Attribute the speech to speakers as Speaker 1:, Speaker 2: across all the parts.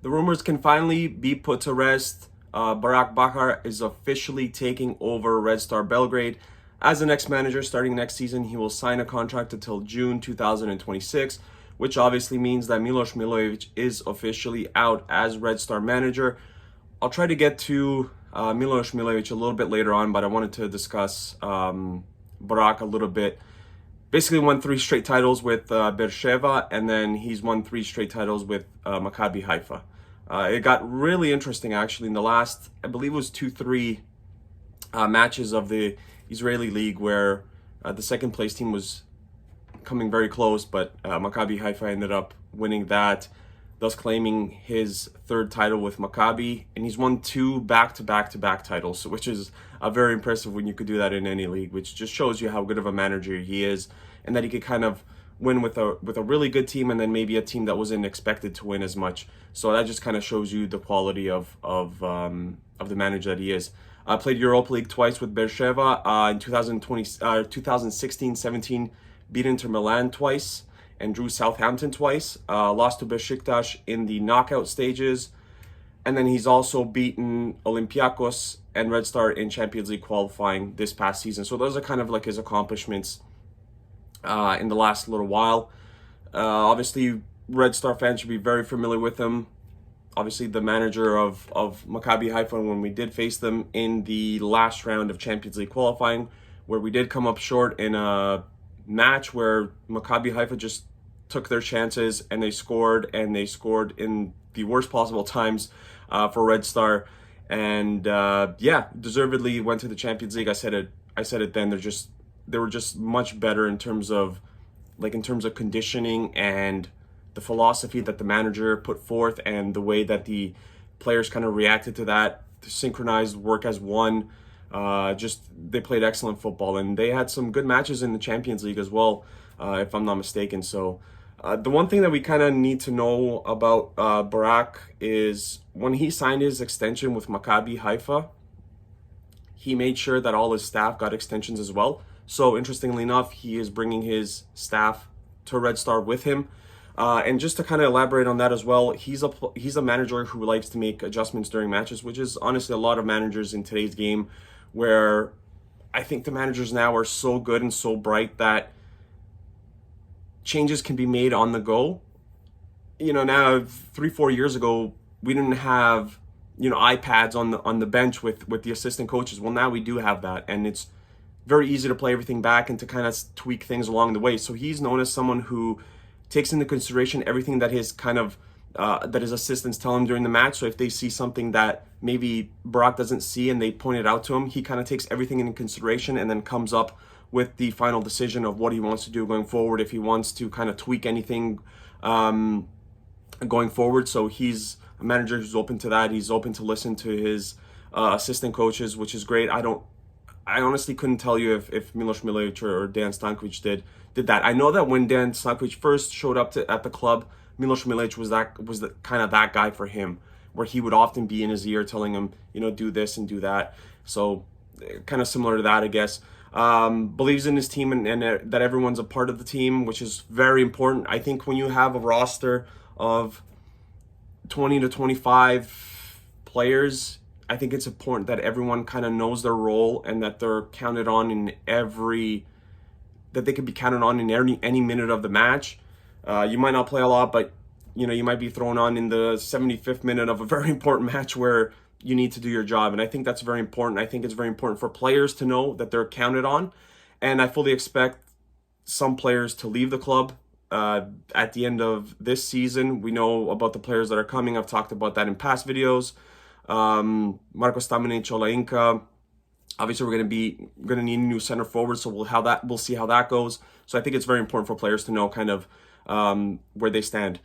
Speaker 1: The rumors can finally be put to rest. Barak Bakhar is officially taking over Red Star Belgrade as the next manager starting next season. He will sign a contract until June 2026, which obviously means that Milos Milojevic is officially out as Red Star manager. I'll try to get to Milos Milojevic a little bit later on, but I wanted to discuss Barak a little bit. Basically won 3 straight titles with Beersheva, and then he's won 3 straight titles with Maccabi Haifa. It got really interesting actually in the last, I believe it was 2-3 matches of the Israeli league where the second place team was coming very close, but Maccabi Haifa ended up winning that, thus claiming his 3rd title with Maccabi, and he's won 2 back-to-back titles, which is very impressive when you could do that in any league, which just shows you how good of a manager he is, and that he could kind of win with a really good team, and then maybe a team that wasn't expected to win as much. So that just kind of shows you the quality of the manager that he is. Played Europa League twice with Beersheva in 2016-17, beat Inter Milan twice, and drew Southampton twice. Lost to Besiktas in the knockout stages, and then he's also beaten Olympiacos and Red Star in Champions League qualifying this past season. So those are kind of like his accomplishments in the last little while. Obviously, Red Star fans should be very familiar with him. Obviously, the manager of Maccabi Haifa when we did face them in the last round of Champions League qualifying, where we did come up short in a match where Maccabi Haifa just took their chances and they scored in the worst possible times for Red Star, and deservedly went to the Champions League. I said it then. They were just much better in terms of conditioning and the philosophy that the manager put forth and the way that the players kind of reacted to that, to synchronized work as one. They played excellent football, and they had some good matches in the Champions League as well, if I'm not mistaken. So the one thing that we kind of need to know about Barak is when he signed his extension with Maccabi Haifa, he made sure that all his staff got extensions as well. So interestingly enough, he is bringing his staff to Red Star with him. And just to kind of elaborate on that as well, he's a manager who likes to make adjustments during matches, which is honestly a lot of managers in today's game, where I think the managers now are so good and so bright that changes can be made on the go. Now 3-4 years ago, we didn't have iPads on the bench with the assistant coaches. Well, now we do have that, and it's very easy to play everything back and to kind of tweak things along the way. So he's known as someone who takes into consideration everything that his assistants tell him during the match. So if they see something that maybe Barak doesn't see and they point it out to him, he kind of takes everything into consideration and then comes up with the final decision of what he wants to do going forward, if he wants to kind of tweak anything going forward. So he's a manager who's open to that. He's open to listen to his assistant coaches, which is great. I honestly couldn't tell you if Milos Milojevic or Dan Stankovic did that. I know that when Dan Stankovic first showed up at the club, Milos Milojevic was the kind of that guy for him, where he would often be in his ear telling him, do this and do that. So kind of similar to that, I guess. Believes in his team and that everyone's a part of the team, which is very important. I think when you have a roster of 20 to 25 players, I think it's important that everyone kind of knows their role and that they're counted on that they could be counted on in any minute of the match. You might not play a lot, but you might be thrown on in the 75th minute of a very important match where you need to do your job. And I think that's very important. I think it's very important for players to know that they're counted on. And I fully expect some players to leave the club at the end of this season. We know about the players that are coming. I've talked about that in past videos. Marko Stamenic, Olainka. Obviously, we're going to need a new center forward, so we'll see how that goes. So I think it's very important for players to know kind of where they stand.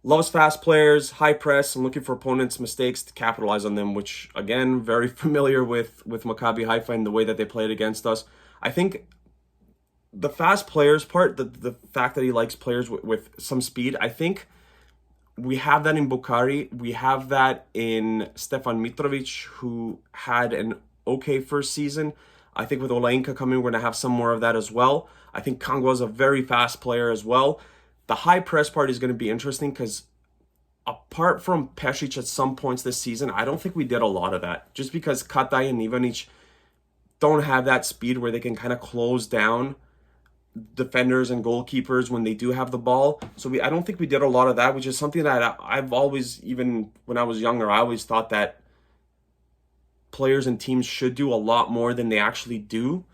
Speaker 1: Loves fast players, high press, and looking for opponents' mistakes to capitalize on them, which, again, very familiar with Maccabi Haifa and the way that they played against us. I think the fast players part, the fact that he likes players with some speed, I think we have that in Bukhari. We have that in Stefan Mitrovic, who had an okay first season. I think with Olainka coming, we're going to have some more of that as well. I think Kangwa is a very fast player as well. The high press part is going to be interesting because apart from Pesic at some points this season, I don't think we did a lot of that. Just because Katai and Ivanic don't have that speed where they can kind of close down defenders and goalkeepers when they do have the ball. So I don't think we did a lot of that, which is something that I've always, even when I was younger, I always thought that players and teams should do a lot more than they actually do.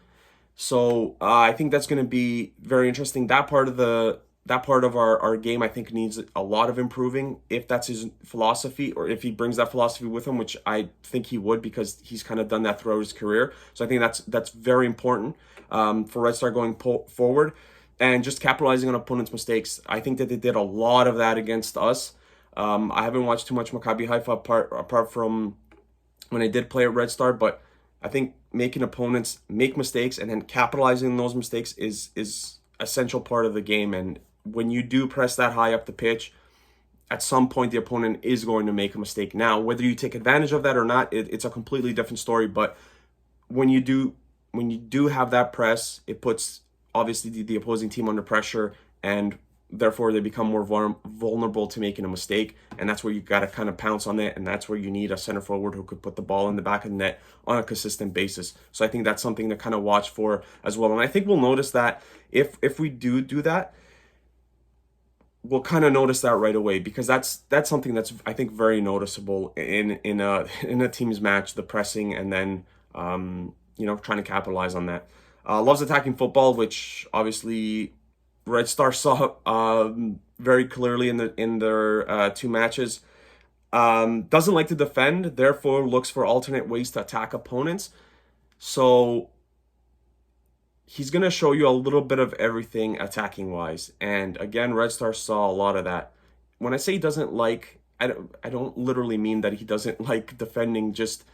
Speaker 1: So I think that's going to be very interesting. That part of our game, I think, needs a lot of improving if that's his philosophy, or if he brings that philosophy with him, which I think he would, because he's kind of done that throughout his career. So I think that's very important for Red Star going forward, and just capitalizing on opponents' mistakes. I think that they did a lot of that against us. I haven't watched too much Maccabi Haifa apart from when I did play at Red Star, but I think making opponents make mistakes and then capitalizing on those mistakes is essential part of the game. And when you do press that high up the pitch, at some point the opponent is going to make a mistake. Now, whether you take advantage of that or not, it's a completely different story. But when you do have that press, it puts obviously the opposing team under pressure, and therefore they become more vulnerable to making a mistake. And that's where you got to kind of pounce on it, and that's where you need a center forward who could put the ball in the back of the net on a consistent basis. So I think that's something to kind of watch for as well. And I think we'll notice that if we do that, we'll kind of notice that right away, because that's something that's, I think, very noticeable in a team's match, the pressing, and then trying to capitalize on that. Loves attacking football, which obviously Red Star saw very clearly in their two matches. Doesn't like to defend, therefore looks for alternate ways to attack opponents. So he's going to show you a little bit of everything attacking wise. And again, Red Star saw a lot of that. When I say he doesn't like, I don't literally mean that he doesn't like defending. Just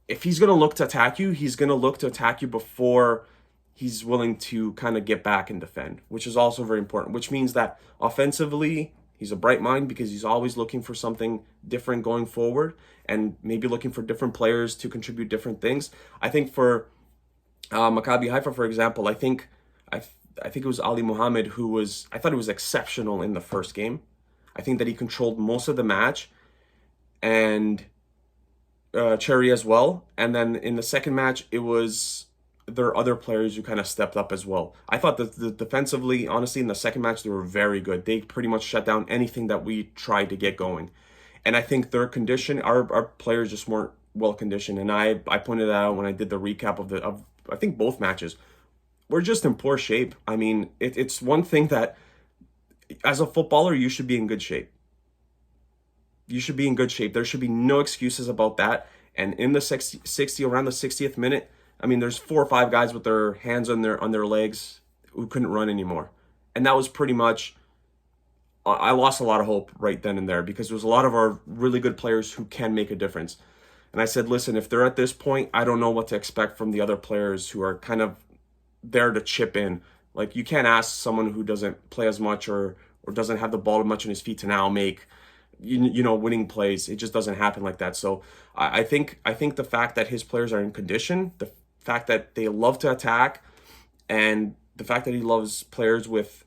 Speaker 1: if he's going to look to attack you, he's going to look to attack you before he's willing to kind of get back and defend, which is also very important, which means that offensively, he's a bright mind, because he's always looking for something different going forward, and maybe looking for different players to contribute different things. I think for Maccabi Haifa, for example, I think it was Ali Mohammed I thought he was exceptional in the first game. I think that he controlled most of the match, and Cherry as well. And then in the second match, there are other players who kind of stepped up as well. I thought that defensively, honestly, in the second match, they were very good. They pretty much shut down anything that we tried to get going. And I think their condition, our players just weren't well conditioned. And I pointed that out when I did the recap of I think both matches. We're just in poor shape. I mean, it's one thing that as a footballer, you should be in good shape. You should be in good shape. There should be no excuses about that. And in the 60 around the 60th minute, I mean, there's 4 or 5 guys with their hands on their legs who couldn't run anymore. And that was pretty much, I lost a lot of hope right then and there, because there was a lot of our really good players who can make a difference. And I said, listen, if they're at this point, I don't know what to expect from the other players who are kind of there to chip in. Like, you can't ask someone who doesn't play as much or doesn't have the ball much on his feet to now make winning plays. It just doesn't happen like that. So I think the fact that his players are in condition, the fact that they love to attack, and the fact that he loves players with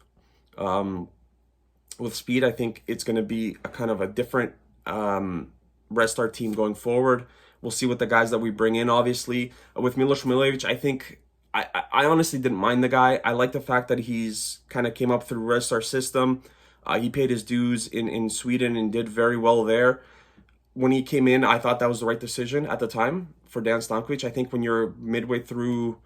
Speaker 1: speed, I think it's going to be a kind of a different Red Star team going forward. We'll see what the guys that we bring in, obviously. With Milos Milojevic, I think I honestly didn't mind the guy. I like the fact that he's kind of came up through Red Star system. He paid his dues in Sweden and did very well there. When he came in, I thought that was the right decision at the time for Dan Stankovic. I think when you're midway through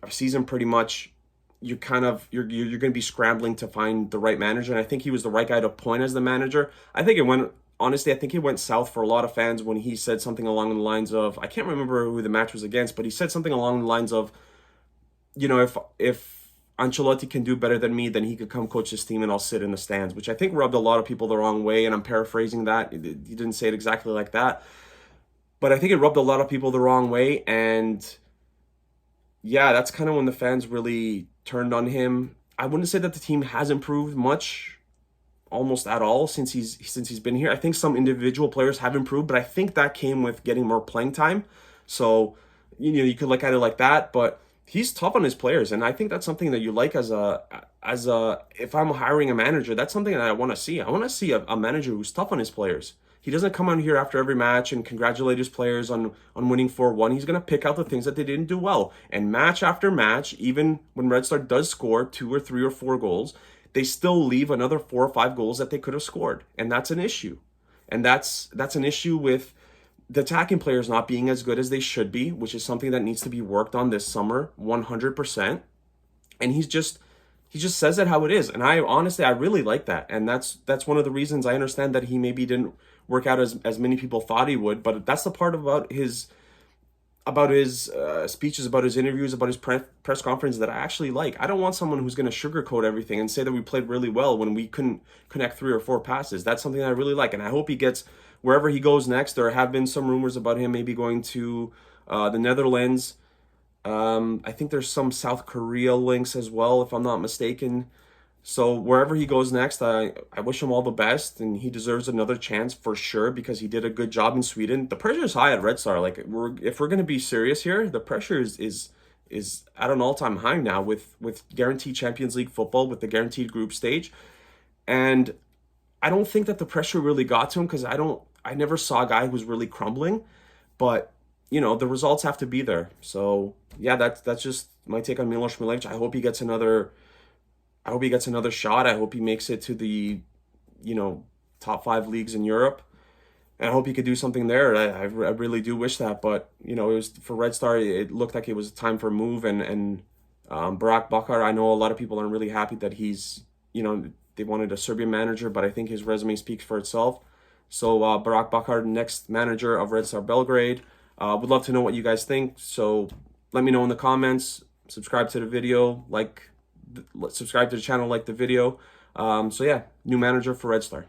Speaker 1: a season, pretty much, you're going to be scrambling to find the right manager. And I think he was the right guy to appoint as the manager. I think it went south for a lot of fans when he said something along the lines of, I can't remember who the match was against, but he said something along the lines of, if Ancelotti can do better than me, then he could come coach this team and I'll sit in the stands, which I think rubbed a lot of people the wrong way. And I'm paraphrasing that. He didn't say it exactly like that, but I think it rubbed a lot of people the wrong way. And yeah, that's kind of when the fans really turned on him. I wouldn't say that the team has improved much, almost at all, since he's been here. I think some individual players have improved, but I think that came with getting more playing time. So, you could look at it like that, but he's tough on his players, and I think that's something that you like as a if I'm hiring a manager, that's something that I want to see. I want to see a manager who's tough on his players. He doesn't come on here after every match and congratulate his players on winning 4-1. He's going to pick out the things that they didn't do well. And match after match, even when Red Star does score 2 or 3 or 4 goals, they still leave another 4 or 5 goals that they could have scored. And that's an issue. And that's an issue with the attacking players not being as good as they should be, which is something that needs to be worked on this summer 100%. And he just says it how it is. And I honestly, I really like that. And that's one of the reasons I understand that he maybe didn't work out as many people thought he would. But that's the part about his speeches, about his interviews, about his press conference that I actually like. I don't want someone who's going to sugarcoat everything and say that we played really well when we couldn't connect 3 or 4 passes. That's something I really like. And I hope he gets wherever he goes next. There have been some rumors about him maybe going to the Netherlands. I think there's some South Korea links as well, if I'm not mistaken. So wherever he goes next, I wish him all the best, and he deserves another chance for sure because he did a good job in Sweden. The pressure is high at Red Star. Like if we're gonna be serious here, the pressure is at an all-time high now with guaranteed Champions League football, with the guaranteed group stage, and I don't think that the pressure really got to him because I never saw a guy who was really crumbling, but the results have to be there. So yeah, that's just my take on Milos Milevic. I hope he gets another shot. I hope he makes it to the, top 5 leagues in Europe. And I hope he could do something there. I really do wish that. But, it was for Red Star, it looked like it was time for a move. And Barak Bakhar, I know a lot of people aren't really happy that he's, they wanted a Serbian manager, but I think his resume speaks for itself. So Barak Bakhar, next manager of Red Star Belgrade. Would love to know what you guys think. So let me know in the comments. Subscribe to the video, subscribe to the channel, like the video. So yeah, new manager for Red Star.